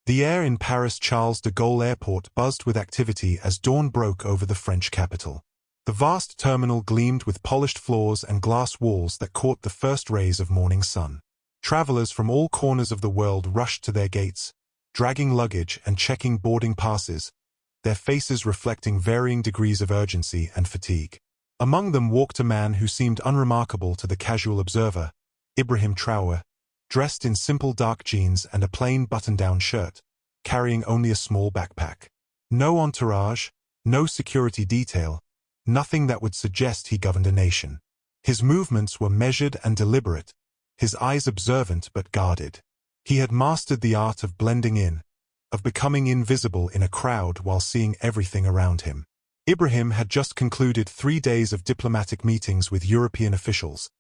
The air in Paris Charles de Gaulle Airport buzzed with activity as dawn broke over the French capital. The vast terminal gleamed with polished floors and glass walls that caught the first rays of morning sun. Travelers from all corners of the world rushed to their gates, dragging luggage and checking boarding passes, their faces reflecting varying degrees of urgency and fatigue. Among them walked a man who seemed unremarkable to the casual observer, Ibrahim Traore, dressed in simple dark jeans and a plain button-down shirt, carrying only a small backpack. No entourage, no security detail, nothing that would suggest he governed a nation. His movements were measured and deliberate, his eyes observant but guarded. He had mastered the art of blending in, of becoming invisible in a crowd while seeing everything around him. Ibrahim had just concluded 3 days of diplomatic meetings with European officials,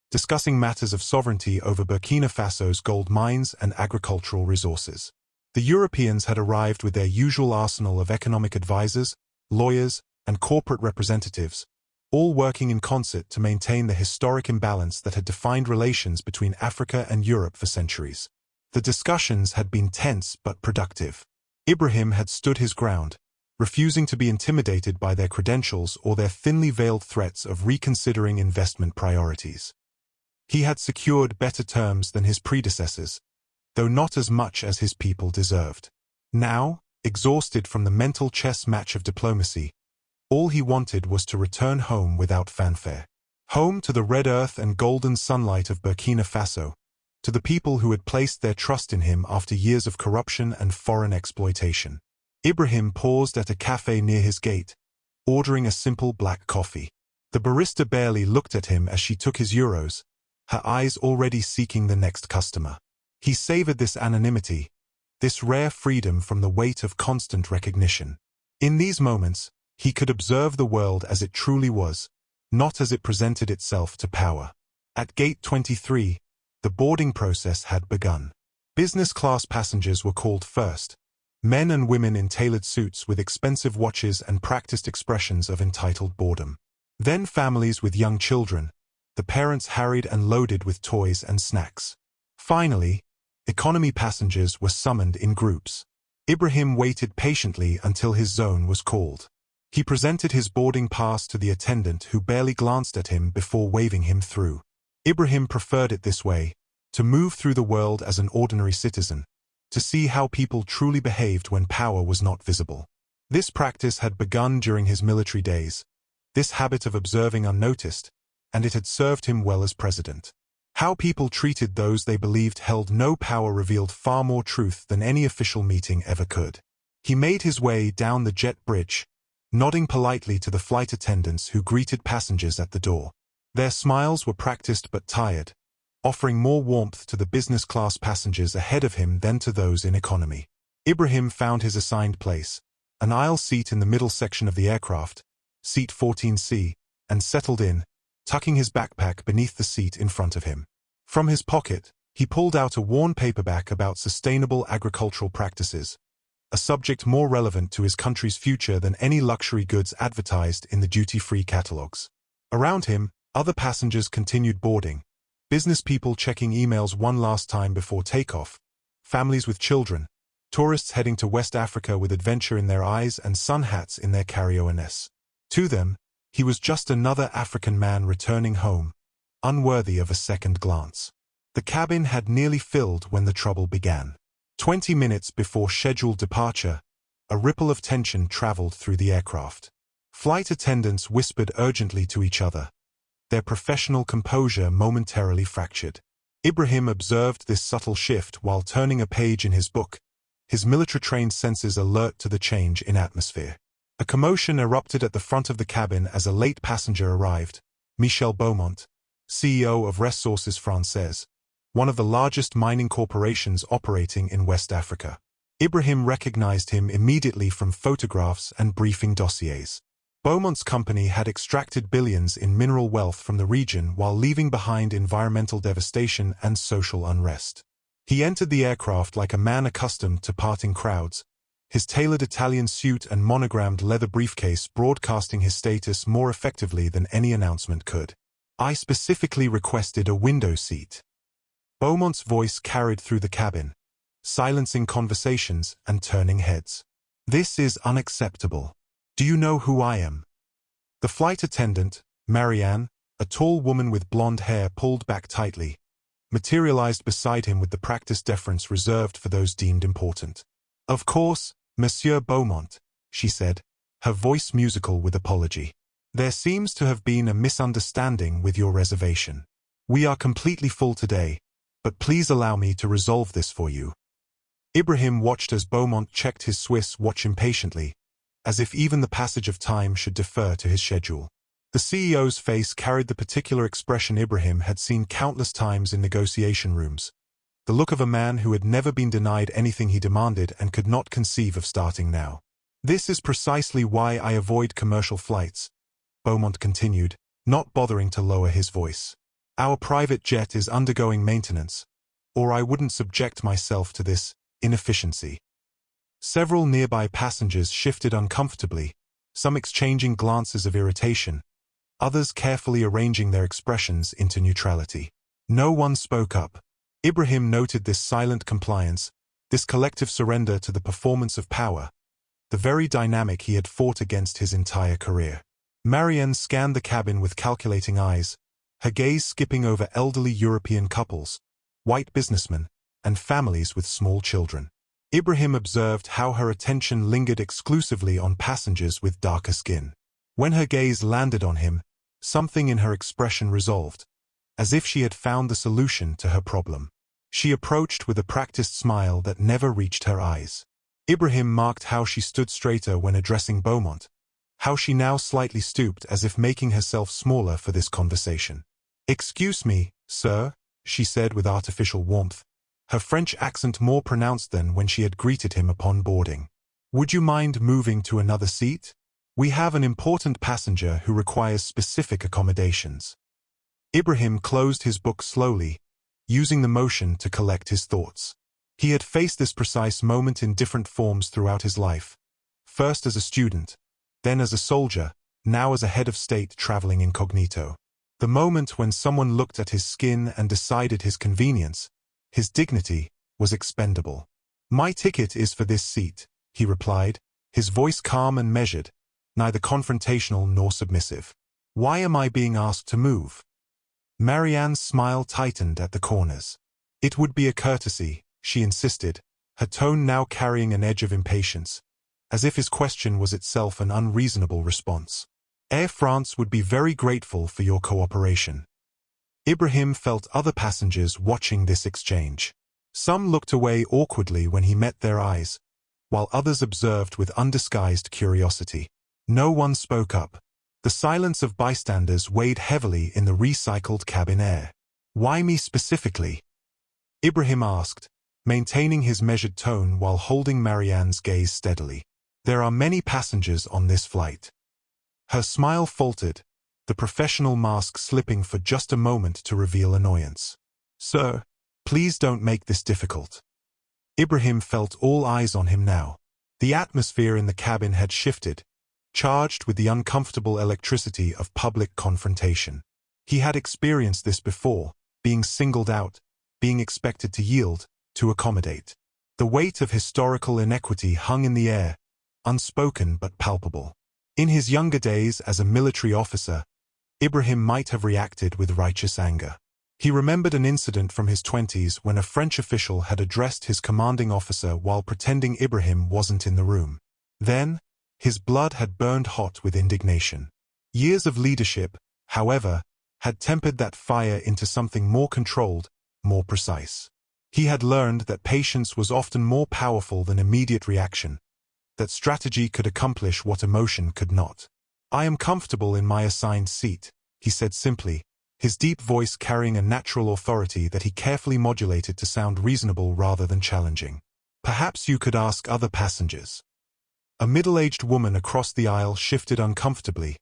discussing matters of sovereignty over Burkina Faso's gold mines and agricultural resources. The Europeans had arrived with their usual arsenal of economic advisors, lawyers, and corporate representatives, all working in concert to maintain the historic imbalance that had defined relations between Africa and Europe for centuries. The discussions had been tense but productive. Ibrahim had stood his ground, refusing to be intimidated by their credentials or their thinly veiled threats of reconsidering investment priorities. He had secured better terms than his predecessors, though not as much as his people deserved. Now, exhausted from the mental chess match of diplomacy, all he wanted was to return home without fanfare. Home to the red earth and golden sunlight of Burkina Faso, to the people who had placed their trust in him after years of corruption and foreign exploitation. Ibrahim paused at a cafe near his gate, ordering a simple black coffee. The barista barely looked at him as she took his euros, her eyes already seeking the next customer. He savored this anonymity, this rare freedom from the weight of constant recognition. In these moments, he could observe the world as it truly was, not as it presented itself to power. At Gate 23, the boarding process had begun. Business-class passengers were called first, men and women in tailored suits with expensive watches and practiced expressions of entitled boredom. Then families with young children, the parents harried and loaded with toys and snacks. Finally, economy passengers were summoned in groups. Ibrahim waited patiently until his zone was called. He presented his boarding pass to the attendant who barely glanced at him before waving him through. Ibrahim preferred it this way, to move through the world as an ordinary citizen, to see how people truly behaved when power was not visible. This practice had begun during his military days, this habit of observing unnoticed, and it had served him well as president. How people treated those they believed held no power revealed far more truth than any official meeting ever could. He made his way down the jet bridge, nodding politely to the flight attendants who greeted passengers at the door. Their smiles were practiced but tired, offering more warmth to the business-class passengers ahead of him than to those in economy. Ibrahim found his assigned place, an aisle seat in the middle section of the aircraft, seat 14C, and settled in, tucking his backpack beneath the seat in front of him. From his pocket, he pulled out a worn paperback about sustainable agricultural practices, a subject more relevant to his country's future than any luxury goods advertised in the duty-free catalogs. Around him, other passengers continued boarding, business people checking emails one last time before takeoff, families with children, tourists heading to West Africa with adventure in their eyes and sun hats in their carry-ons. To them, he was just another African man returning home, unworthy of a second glance. The cabin had nearly filled when the trouble began. 20 minutes before scheduled departure, a ripple of tension traveled through the aircraft. Flight attendants whispered urgently to each other, their professional composure momentarily fractured. Ibrahim observed this subtle shift while turning a page in his book, his military-trained senses alert to the change in atmosphere. A commotion erupted at the front of the cabin as a late passenger arrived, Michel Beaumont, CEO of Ressources Françaises, one of the largest mining corporations operating in West Africa. Ibrahim recognized him immediately from photographs and briefing dossiers. Beaumont's company had extracted billions in mineral wealth from the region while leaving behind environmental devastation and social unrest. He entered the aircraft like a man accustomed to parting crowds, his tailored Italian suit and monogrammed leather briefcase broadcasting his status more effectively than any announcement could. "I specifically requested a window seat." Beaumont's voice carried through the cabin, silencing conversations and turning heads. "This is unacceptable. Do you know who I am?" The flight attendant, Marianne, a tall woman with blonde hair pulled back tightly, materialized beside him with the practiced deference reserved for those deemed important. "Of course, Monsieur Beaumont," she said, her voice musical with apology. "There seems to have been a misunderstanding with your reservation. We are completely full today, but please allow me to resolve this for you." Ibrahim watched as Beaumont checked his Swiss watch impatiently, as if even the passage of time should defer to his schedule. The CEO's face carried the particular expression Ibrahim had seen countless times in negotiation rooms, the look of a man who had never been denied anything he demanded and could not conceive of starting now. "This is precisely why I avoid commercial flights," Beaumont continued, not bothering to lower his voice. "Our private jet is undergoing maintenance, or I wouldn't subject myself to this inefficiency." Several nearby passengers shifted uncomfortably, some exchanging glances of irritation, others carefully arranging their expressions into neutrality. No one spoke up. Ibrahim noted this silent compliance, this collective surrender to the performance of power, the very dynamic he had fought against his entire career. Marianne scanned the cabin with calculating eyes, her gaze skipping over elderly European couples, white businessmen, and families with small children. Ibrahim observed how her attention lingered exclusively on passengers with darker skin. When her gaze landed on him, something in her expression resolved, as if she had found the solution to her problem. She approached with a practiced smile that never reached her eyes. Ibrahim marked how she stood straighter when addressing Beaumont, how she now slightly stooped as if making herself smaller for this conversation. "Excuse me, sir," she said with artificial warmth, her French accent more pronounced than when she had greeted him upon boarding. "Would you mind moving to another seat? We have an important passenger who requires specific accommodations." Ibrahim closed his book slowly, using the motion to collect his thoughts. He had faced this precise moment in different forms throughout his life, first as a student, then as a soldier, now as a head of state traveling incognito. The moment when someone looked at his skin and decided his convenience, his dignity, was expendable. "My ticket is for this seat," he replied, his voice calm and measured, neither confrontational nor submissive. "Why am I being asked to move?" Marianne's smile tightened at the corners. "It would be a courtesy," she insisted, her tone now carrying an edge of impatience, as if his question was itself an unreasonable response. "Air France would be very grateful for your cooperation." Ibrahim felt other passengers watching this exchange. Some looked away awkwardly when he met their eyes, while others observed with undisguised curiosity. No one spoke up. The silence of bystanders weighed heavily in the recycled cabin air. "Why me specifically?" Ibrahim asked, maintaining his measured tone while holding Marianne's gaze steadily. "There are many passengers on this flight." Her smile faltered, the professional mask slipping for just a moment to reveal annoyance. "Sir, please don't make this difficult." Ibrahim felt all eyes on him now. The atmosphere in the cabin had shifted, charged with the uncomfortable electricity of public confrontation. He had experienced this before, being singled out, being expected to yield, to accommodate. The weight of historical inequity hung in the air, unspoken but palpable. In his younger days as a military officer, Ibrahim might have reacted with righteous anger. He remembered an incident from his 20s when a French official had addressed his commanding officer while pretending Ibrahim wasn't in the room. Then, his blood had burned hot with indignation. Years of leadership, however, had tempered that fire into something more controlled, more precise. He had learned that patience was often more powerful than immediate reaction, that strategy could accomplish what emotion could not. "I am comfortable in my assigned seat," he said simply, his deep voice carrying a natural authority that he carefully modulated to sound reasonable rather than challenging. "Perhaps you could ask other passengers." A middle-aged woman across the aisle shifted uncomfortably,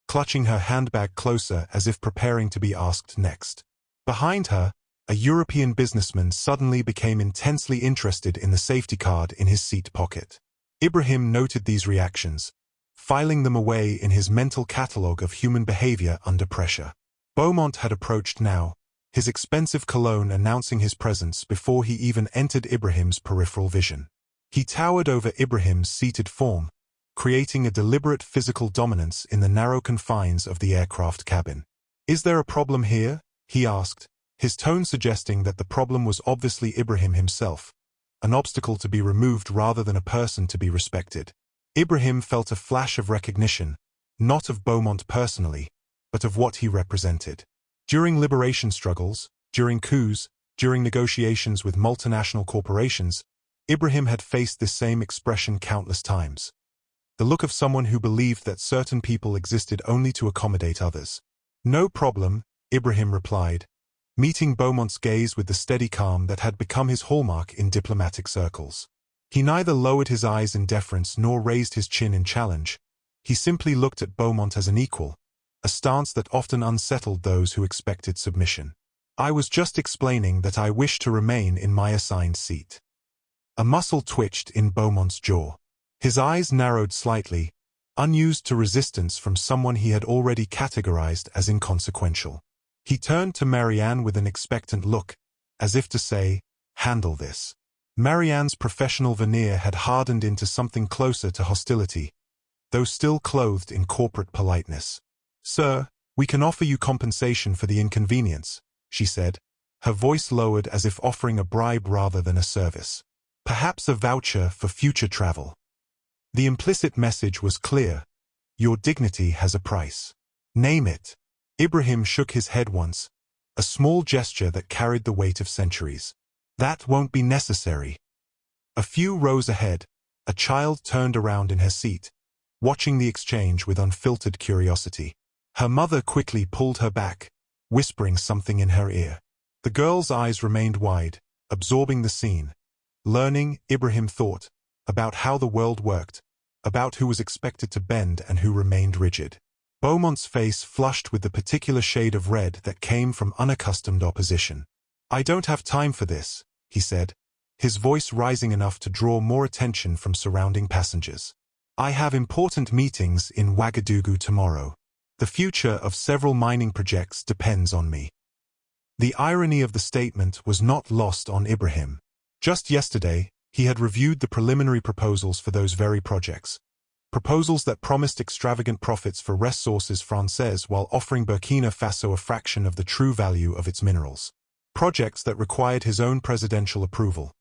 clutching her handbag closer as if preparing to be asked next. Behind her, a European businessman suddenly became intensely interested in the safety card in his seat pocket. Ibrahim noted these reactions, filing them away in his mental catalogue of human behavior under pressure. Beaumont had approached now, his expensive cologne announcing his presence before he even entered Ibrahim's peripheral vision. He towered over Ibrahim's seated form, creating a deliberate physical dominance in the narrow confines of the aircraft cabin. "Is there a problem here?" he asked, his tone suggesting that the problem was obviously Ibrahim himself, an obstacle to be removed rather than a person to be respected. Ibrahim felt a flash of recognition, not of Beaumont personally, but of what he represented. During liberation struggles, during coups, during negotiations with multinational corporations, Ibrahim had faced this same expression countless times. The look of someone who believed that certain people existed only to accommodate others. "No problem," Ibrahim replied, meeting Beaumont's gaze with the steady calm that had become his hallmark in diplomatic circles. He neither lowered his eyes in deference nor raised his chin in challenge. He simply looked at Beaumont as an equal, a stance that often unsettled those who expected submission. "I was just explaining that I wish to remain in my assigned seat." A muscle twitched in Beaumont's jaw. His eyes narrowed slightly, unused to resistance from someone he had already categorized as inconsequential. He turned to Marianne with an expectant look, as if to say, "Handle this." Marianne's professional veneer had hardened into something closer to hostility, though still clothed in corporate politeness. "Sir, we can offer you compensation for the inconvenience," she said, her voice lowered as if offering a bribe rather than a service. "Perhaps a voucher for future travel." The implicit message was clear. Your dignity has a price. Name it. Ibrahim shook his head once, a small gesture that carried the weight of centuries. "That won't be necessary." A few rows ahead, a child turned around in her seat, watching the exchange with unfiltered curiosity. Her mother quickly pulled her back, whispering something in her ear. The girl's eyes remained wide, absorbing the scene, learning, Ibrahim thought, about how the world worked, about who was expected to bend and who remained rigid. Beaumont's face flushed with the particular shade of red that came from unaccustomed opposition. "I don't have time for this," he said, his voice rising enough to draw more attention from surrounding passengers. "I have important meetings in Ouagadougou tomorrow. The future of several mining projects depends on me." The irony of the statement was not lost on Ibrahim. Just yesterday, he had reviewed the preliminary proposals for those very projects. Proposals that promised extravagant profits for ressources françaises while offering Burkina Faso a fraction of the true value of its minerals. Projects that required his own presidential approval.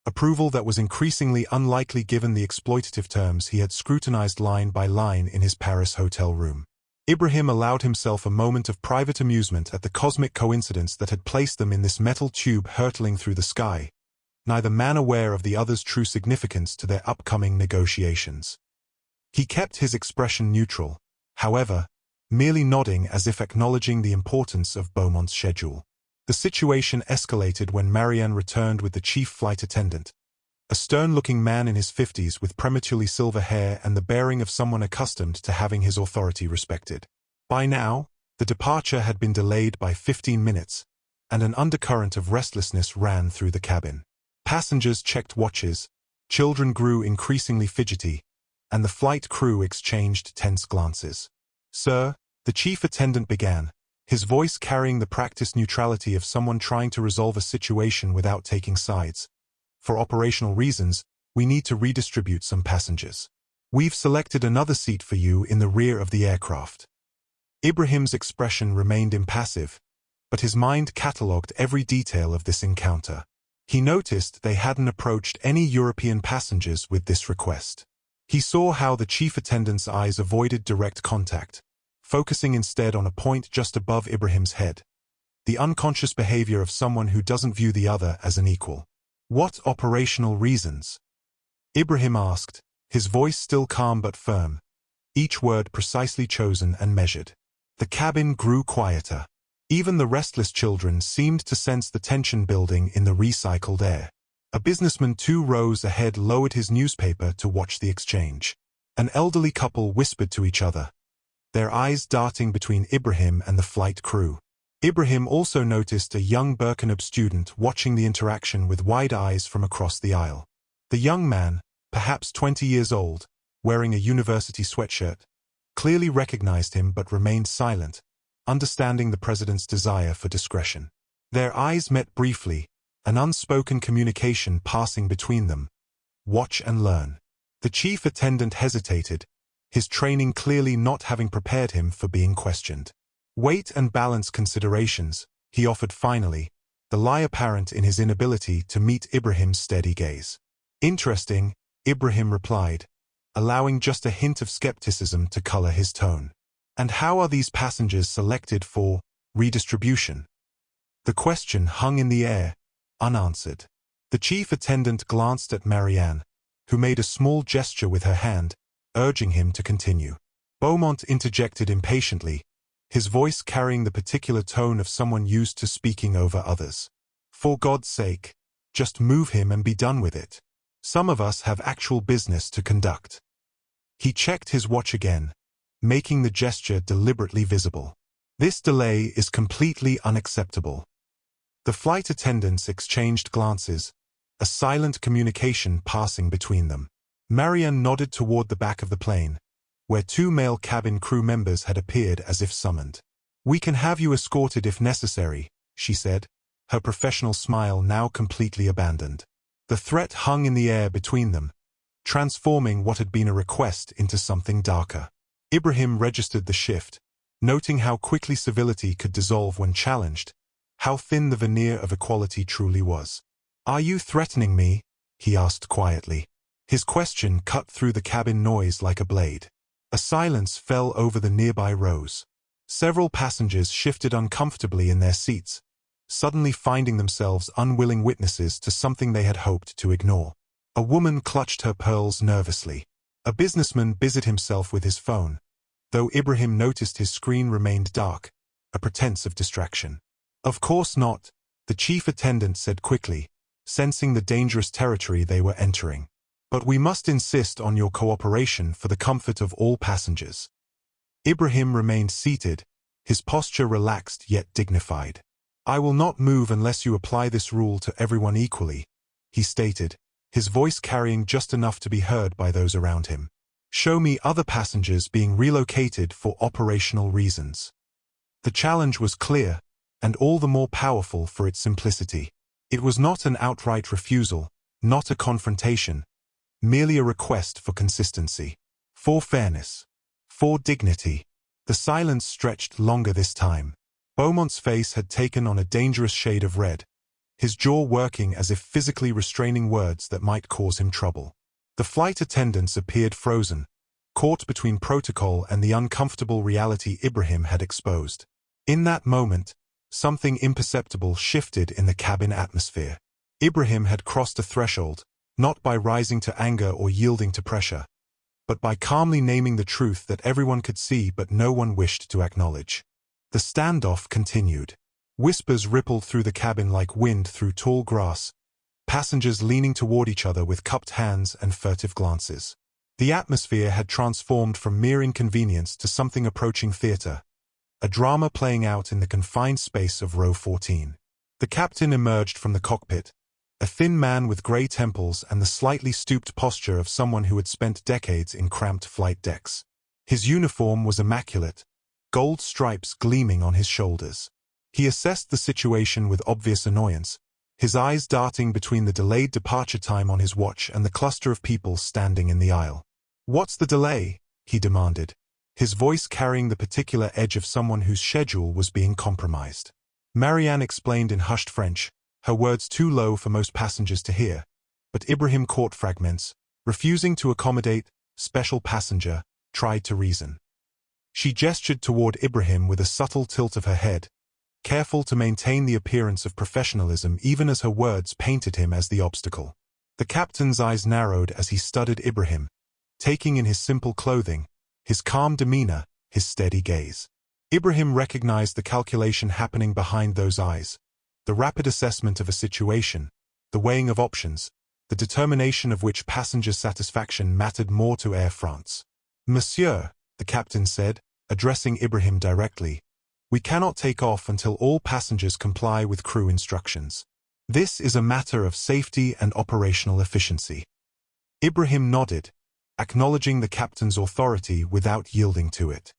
Approval that was increasingly unlikely given the exploitative terms he had scrutinized line by line in his Paris hotel room. Ibrahim allowed himself a moment of private amusement at the cosmic coincidence that had placed them in this metal tube hurtling through the sky, neither man aware of the other's true significance to their upcoming negotiations. He kept his expression neutral, however, merely nodding as if acknowledging the importance of Beaumont's schedule. The situation escalated when Marianne returned with the chief flight attendant, a stern-looking man in his 50s with prematurely silver hair and the bearing of someone accustomed to having his authority respected. By now, the departure had been delayed by 15 minutes, and an undercurrent of restlessness ran through the cabin. Passengers checked watches, children grew increasingly fidgety, and the flight crew exchanged tense glances. "Sir," the chief attendant began, his voice carrying the practiced neutrality of someone trying to resolve a situation without taking sides. "For operational reasons, we need to redistribute some passengers. We've selected another seat for you in the rear of the aircraft." Ibrahim's expression remained impassive, but his mind catalogued every detail of this encounter. He noticed they hadn't approached any European passengers with this request. He saw how the chief attendant's eyes avoided direct contact, focusing instead on a point just above Ibrahim's head, the unconscious behavior of someone who doesn't view the other as an equal. "What operational reasons?" Ibrahim asked, his voice still calm but firm, each word precisely chosen and measured. The cabin grew quieter. Even the restless children seemed to sense the tension building in the recycled air. A businessman 2 rows ahead lowered his newspaper to watch the exchange. An elderly couple whispered to each other, their eyes darting between Ibrahim and the flight crew. Ibrahim also noticed a young Burkina student watching the interaction with wide eyes from across the aisle. The young man, perhaps 20 years old, wearing a university sweatshirt, clearly recognized him but remained silent, understanding the president's desire for discretion. Their eyes met briefly, an unspoken communication passing between them. Watch and learn. The chief attendant hesitated, his training clearly not having prepared him for being questioned. Weight and balance considerations, he offered finally, the lie apparent in his inability to meet Ibrahim's steady gaze. Interesting, Ibrahim replied, allowing just a hint of skepticism to color his tone. And how are these passengers selected for redistribution? The question hung in the air, unanswered. The chief attendant glanced at Marianne, who made a small gesture with her hand, urging him to continue. Beaumont interjected impatiently, his voice carrying the particular tone of someone used to speaking over others. For God's sake, just move him and be done with it. Some of us have actual business to conduct. He checked his watch again, making the gesture deliberately visible. This delay is completely unacceptable. The flight attendants exchanged glances, a silent communication passing between them. Marianne nodded toward the back of the plane, where two male cabin crew members had appeared as if summoned. "We can have you escorted if necessary," she said, her professional smile now completely abandoned. The threat hung in the air between them, transforming what had been a request into something darker. Ibrahim registered the shift, noting how quickly civility could dissolve when challenged, how thin the veneer of equality truly was. "Are you threatening me?" he asked quietly. His question cut through the cabin noise like a blade. A silence fell over the nearby rows. Several passengers shifted uncomfortably in their seats, suddenly finding themselves unwilling witnesses to something they had hoped to ignore. A woman clutched her pearls nervously. A businessman busied himself with his phone, though Ibrahim noticed his screen remained dark, a pretense of distraction. "Of course not," the chief attendant said quickly, sensing the dangerous territory they were entering. "But we must insist on your cooperation for the comfort of all passengers." Ibrahim remained seated, his posture relaxed yet dignified. "I will not move unless you apply this rule to everyone equally," he stated, his voice carrying just enough to be heard by those around him. "Show me other passengers being relocated for operational reasons." The challenge was clear, and all the more powerful for its simplicity. It was not an outright refusal, not a confrontation, merely a request for consistency, for fairness, for dignity. The silence stretched longer this time. Beaumont's face had taken on a dangerous shade of red, his jaw working as if physically restraining words that might cause him trouble. The flight attendants appeared frozen, caught between protocol and the uncomfortable reality Ibrahim had exposed. In that moment, something imperceptible shifted in the cabin atmosphere. Ibrahim had crossed a threshold, not by rising to anger or yielding to pressure, but by calmly naming the truth that everyone could see but no one wished to acknowledge. The standoff continued. Whispers rippled through the cabin like wind through tall grass, passengers leaning toward each other with cupped hands and furtive glances. The atmosphere had transformed from mere inconvenience to something approaching theater, a drama playing out in the confined space of row 14. The captain emerged from the cockpit, a thin man with gray temples and the slightly stooped posture of someone who had spent decades in cramped flight decks. His uniform was immaculate, gold stripes gleaming on his shoulders. He assessed the situation with obvious annoyance, his eyes darting between the delayed departure time on his watch and the cluster of people standing in the aisle. "What's the delay?" he demanded, his voice carrying the particular edge of someone whose schedule was being compromised. Marianne explained in hushed French, her words too low for most passengers to hear, but Ibrahim caught fragments, refusing to accommodate, special passenger, tried to reason. She gestured toward Ibrahim with a subtle tilt of her head, careful to maintain the appearance of professionalism even as her words painted him as the obstacle. The captain's eyes narrowed as he studied Ibrahim, taking in his simple clothing, his calm demeanor, his steady gaze. Ibrahim recognized the calculation happening behind those eyes, the rapid assessment of a situation, the weighing of options, the determination of which passenger satisfaction mattered more to Air France. "Monsieur," the captain said, addressing Ibrahim directly, "we cannot take off until all passengers comply with crew instructions. This is a matter of safety and operational efficiency." Ibrahim nodded, acknowledging the captain's authority without yielding to it.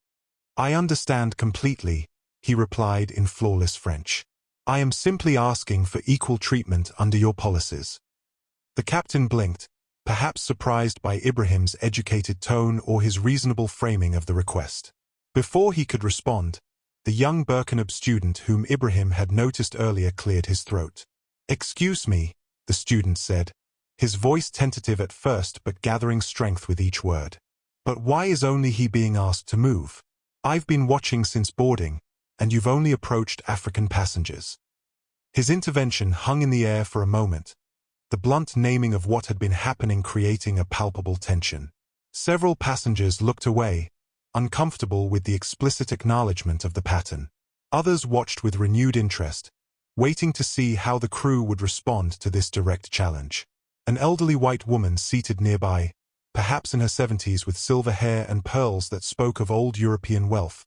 "I understand completely," he replied in flawless French. I am simply asking for equal treatment under your policies. The captain blinked, perhaps surprised by Ibrahim's educated tone or his reasonable framing of the request. Before he could respond, the young Burkina student whom Ibrahim had noticed earlier cleared his throat. "Excuse me," the student said, his voice tentative at first but gathering strength with each word. "But why is only he being asked to move? I've been watching since boarding, and you've only approached African passengers." His intervention hung in the air for a moment, the blunt naming of what had been happening creating a palpable tension. Several passengers looked away, uncomfortable with the explicit acknowledgement of the pattern. Others watched with renewed interest, waiting to see how the crew would respond to this direct challenge. An elderly white woman seated nearby, perhaps in her 70s with silver hair and pearls that spoke of old European wealth,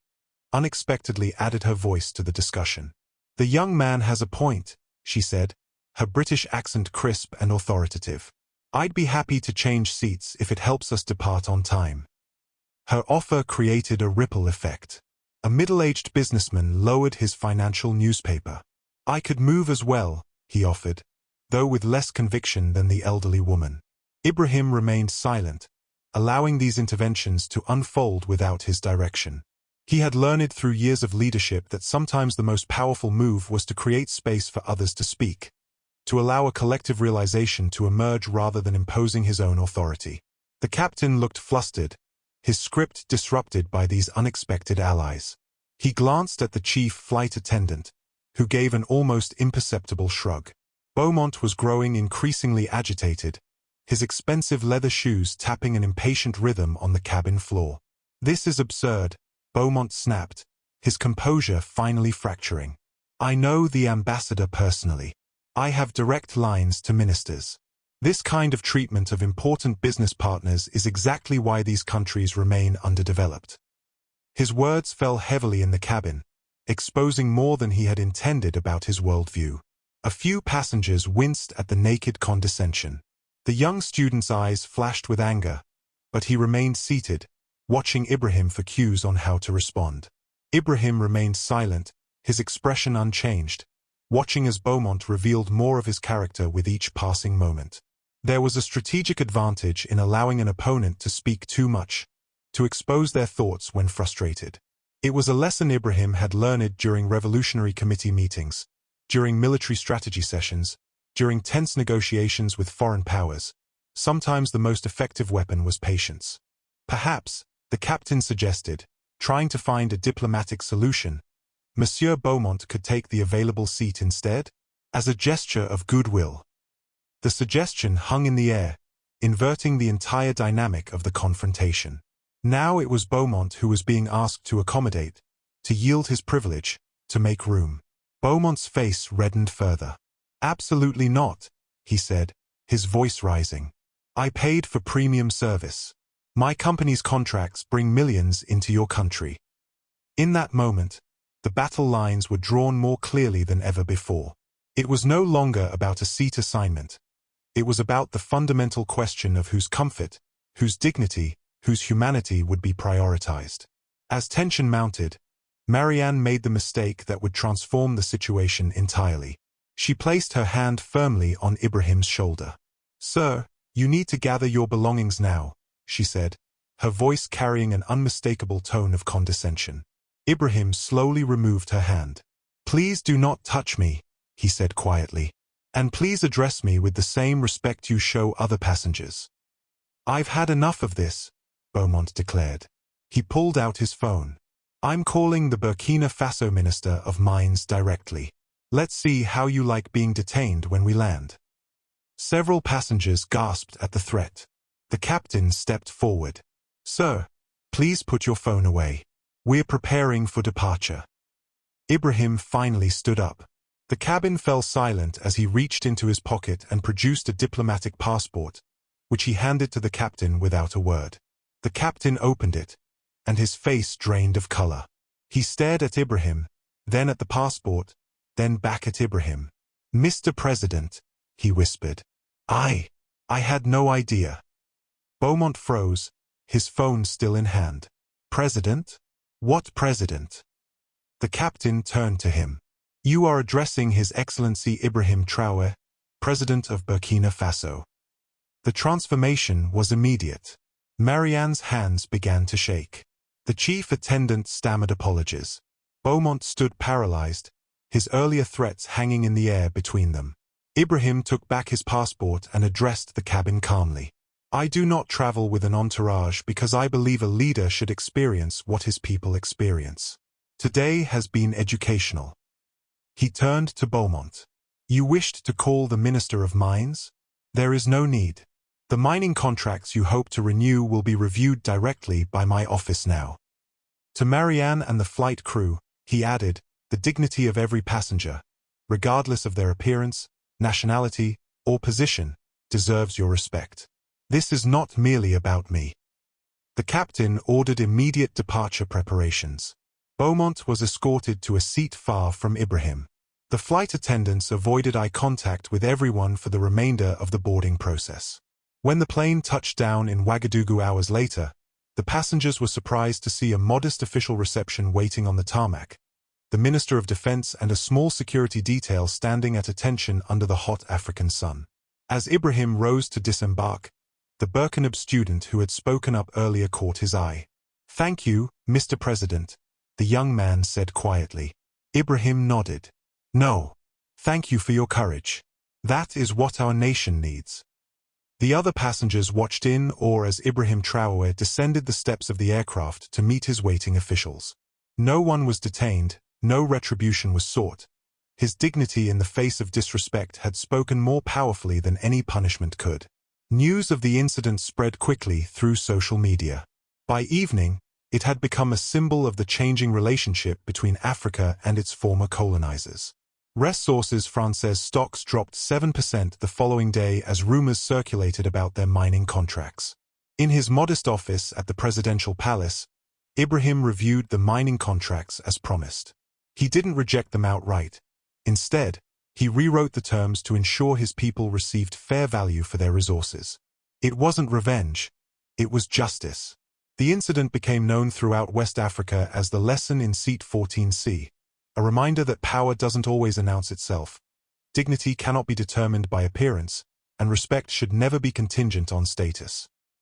unexpectedly added her voice to the discussion. "The young man has a point," she said, her British accent crisp and authoritative. "I'd be happy to change seats if it helps us depart on time." Her offer created a ripple effect. A middle-aged businessman lowered his financial newspaper. "I could move as well," he offered, though with less conviction than the elderly woman. Ibrahim remained silent, allowing these interventions to unfold without his direction. He had learned through years of leadership that sometimes the most powerful move was to create space for others to speak, to allow a collective realization to emerge rather than imposing his own authority. The captain looked flustered, his script disrupted by these unexpected allies. He glanced at the chief flight attendant, who gave an almost imperceptible shrug. Beaumont was growing increasingly agitated, his expensive leather shoes tapping an impatient rhythm on the cabin floor. "This is absurd," Beaumont snapped, his composure finally fracturing. "I know the ambassador personally. I have direct lines to ministers. This kind of treatment of important business partners is exactly why these countries remain underdeveloped." His words fell heavily in the cabin, exposing more than he had intended about his worldview. A few passengers winced at the naked condescension. The young student's eyes flashed with anger, but he remained seated, watching Ibrahim for cues on how to respond. Ibrahim remained silent, his expression unchanged, watching as Beaumont revealed more of his character with each passing moment. There was a strategic advantage in allowing an opponent to speak too much, to expose their thoughts when frustrated. It was a lesson Ibrahim had learned during Revolutionary Committee meetings, during military strategy sessions, during tense negotiations with foreign powers. Sometimes the most effective weapon was patience. "Perhaps," the captain suggested, trying to find a diplomatic solution, "Monsieur Beaumont could take the available seat instead?" As a gesture of goodwill. The suggestion hung in the air, inverting the entire dynamic of the confrontation. Now it was Beaumont who was being asked to accommodate, to yield his privilege, to make room. Beaumont's face reddened further. "Absolutely not," he said, his voice rising. "I paid for premium service. My company's contracts bring millions into your country." In that moment, the battle lines were drawn more clearly than ever before. It was no longer about a seat assignment. It was about the fundamental question of whose comfort, whose dignity, whose humanity would be prioritized. As tension mounted, Marianne made the mistake that would transform the situation entirely. She placed her hand firmly on Ibrahim's shoulder. "Sir, you need to gather your belongings now," she said, her voice carrying an unmistakable tone of condescension. Ibrahim slowly removed her hand. "Please do not touch me," he said quietly. "And please address me with the same respect you show other passengers." "I've had enough of this," Beaumont declared. He pulled out his phone. "I'm calling the Burkina Faso Minister of Mines directly. Let's see how you like being detained when we land." Several passengers gasped at the threat. The captain stepped forward. "Sir, please put your phone away. We're preparing for departure." Ibrahim finally stood up. The cabin fell silent as he reached into his pocket and produced a diplomatic passport, which he handed to the captain without a word. The captain opened it, and his face drained of color. He stared at Ibrahim, then at the passport, then back at Ibrahim. "Mr. President," he whispered. I had no idea." Beaumont froze, his phone still in hand. "President? What president?" The captain turned to him. You are addressing His Excellency Ibrahim Traore, President of Burkina Faso. The transformation was immediate. Marianne's hands began to shake. The chief attendant stammered apologies. Beaumont stood paralyzed, his earlier threats hanging in the air between them. Ibrahim took back his passport and addressed the cabin calmly. I do not travel with an entourage because I believe a leader should experience what his people experience. Today has been educational. He turned to Beaumont. You wished to call the Minister of Mines? There is no need. The mining contracts you hope to renew will be reviewed directly by my office now. To Marianne and the flight crew, he added, the dignity of every passenger, regardless of their appearance, nationality, or position, deserves your respect. This is not merely about me. The captain ordered immediate departure preparations. Beaumont was escorted to a seat far from Ibrahim. The flight attendants avoided eye contact with everyone for the remainder of the boarding process. When the plane touched down in Ouagadougou hours later, the passengers were surprised to see a modest official reception waiting on the tarmac, the Minister of Defense and a small security detail standing at attention under the hot African sun. As Ibrahim rose to disembark, the Burkina student who had spoken up earlier caught his eye. Thank you, Mr. President, the young man said quietly. Ibrahim nodded. No. Thank you for your courage. That is what our nation needs. The other passengers watched in awe as Ibrahim Traoré descended the steps of the aircraft to meet his waiting officials. No one was detained, no retribution was sought. His dignity in the face of disrespect had spoken more powerfully than any punishment could. News of the incident spread quickly through social media. By evening, it had become a symbol of the changing relationship between Africa and its former colonizers. Ressources Françaises stocks dropped 7% the following day as rumors circulated about their mining contracts. In his modest office at the presidential palace, Ibrahim reviewed the mining contracts as promised. He didn't reject them outright. Instead, he rewrote the terms to ensure his people received fair value for their resources. It wasn't revenge, it was justice. The incident became known throughout West Africa as the lesson in Seat 14C. A reminder that power doesn't always announce itself, dignity cannot be determined by appearance, and respect should never be contingent on status.